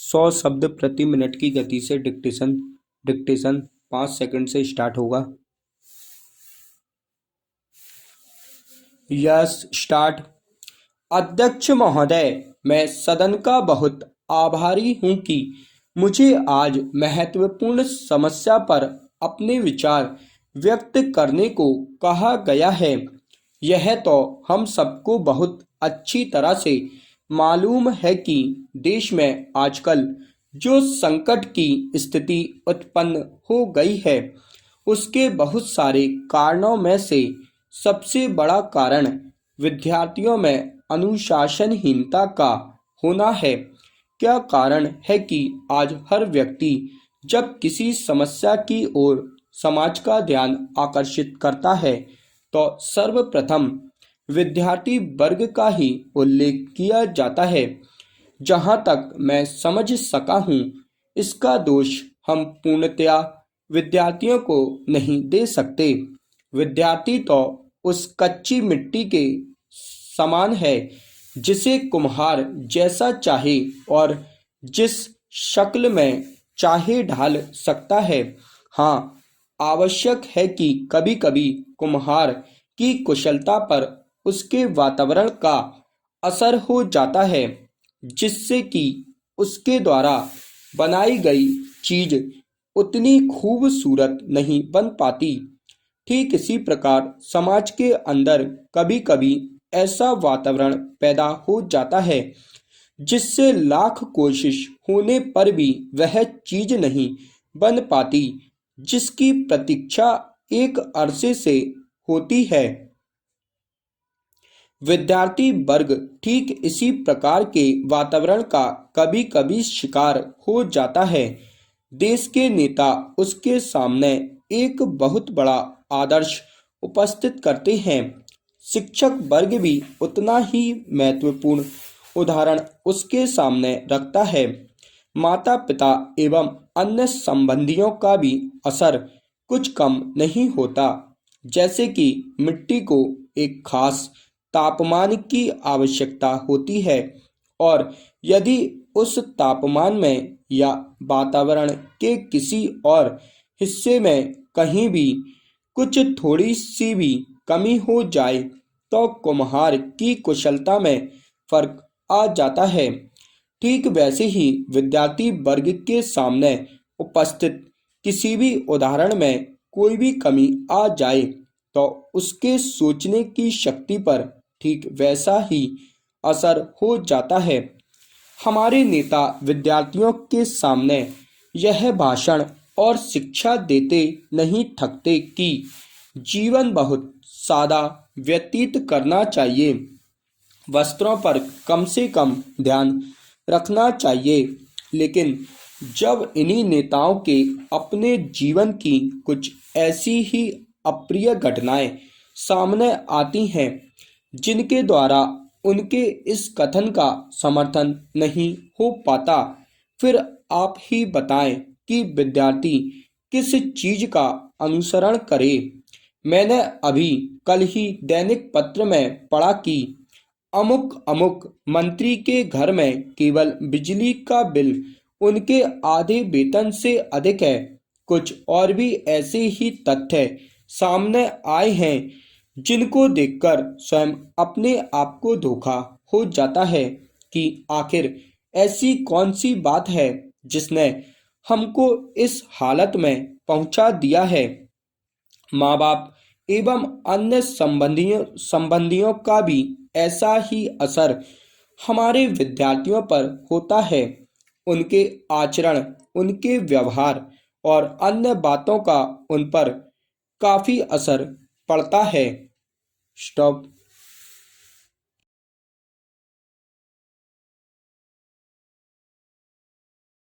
100 शब्द प्रति मिनट की गति से डिक्टेशन डिक्टेशन 5 सेकंड से स्टार्ट होगा। Yes start. अध्यक्ष महोदय, मैं सदन का बहुत आभारी हूं कि मुझे आज महत्वपूर्ण समस्या पर अपने विचार व्यक्त करने को कहा गया है। यह तो हम सबको बहुत अच्छी तरह से मालूम है कि देश में आजकल जो संकट की स्थिति उत्पन्न हो गई है, उसके बहुत सारे कारणों में से सबसे बड़ा कारण विद्यार्थियों में अनुशासनहीनता का होना है। क्या कारण है कि आज हर व्यक्ति जब किसी समस्या की ओर समाज का ध्यान आकर्षित करता है तो सर्वप्रथम विद्यार्थी वर्ग का ही उल्लेख किया जाता है। जहां तक मैं समझ सका हूं, इसका दोष हम पूर्णतया विद्यार्थियों को नहीं दे सकते। विद्यार्थी तो उस कच्ची मिट्टी के समान है जिसे कुम्हार जैसा चाहे और जिस शक्ल में चाहे ढाल सकता है। हाँ, आवश्यक है कि कभी-कभी कुम्हार की कुशलता पर उसके वातावरण का असर हो जाता है, जिससे कि उसके द्वारा बनाई गई चीज उतनी खूबसूरत नहीं बन पाती। ठीक इसी प्रकार समाज के अंदर कभी-कभी ऐसा वातावरण पैदा हो जाता है जिससे लाख कोशिश होने पर भी वह चीज नहीं बन पाती जिसकी प्रतीक्षा एक अरसे से होती है। विद्यार्थी वर्ग ठीक इसी प्रकार के वातावरण का कभी-कभी शिकार हो जाता है। देश के नेता उसके सामने एक बहुत बड़ा आदर्श उपस्थित करते हैं। शिक्षक वर्ग भी उतना ही महत्वपूर्ण उदाहरण उसके सामने रखता है। माता पिता एवं अन्य संबंधियों का भी असर कुछ कम नहीं होता। जैसे कि मिट्टी को एक खास तापमान की आवश्यकता होती है और यदि उस तापमान में या वातावरण के किसी और हिस्से में कहीं भी कुछ थोड़ी सी भी कमी हो जाए तो कुम्हार की कुशलता में फर्क आ जाता है। ठीक वैसे ही विद्यार्थी वर्ग के सामने उपस्थित किसी भी उदाहरण में कोई भी कमी आ जाए तो उसके सोचने की शक्ति पर ठीक वैसा ही असर हो जाता है। हमारे नेता विद्यार्थियों के सामने यह भाषण और शिक्षा देते नहीं थकते कि जीवन बहुत सादा व्यतीत करना चाहिए, वस्त्रों पर कम से कम ध्यान रखना चाहिए। लेकिन जब इन्हीं नेताओं के अपने जीवन की कुछ ऐसी ही अप्रिय घटनाएं सामने आती हैं जिनके द्वारा उनके इस कथन का समर्थन नहीं हो पाता, फिर आप ही बताएं कि विद्यार्थी किस चीज का अनुसरण करे। मैंने अभी कल ही दैनिक पत्र में पढ़ा कि अमुक अमुक मंत्री के घर में केवल बिजली का बिल उनके आधे वेतन से अधिक है। कुछ और भी ऐसे ही तथ्य सामने आए हैं जिनको देखकर स्वयं अपने आप को धोखा हो जाता है कि आखिर ऐसी कौन सी बात है जिसने हमको इस हालत में पहुंचा दिया है। माँ बाप एवं अन्य संबंधियों का भी ऐसा ही असर हमारे विद्यार्थियों पर होता है। उनके आचरण, उनके व्यवहार और अन्य बातों का उन पर काफी असर पड़ता है। स्टॉप।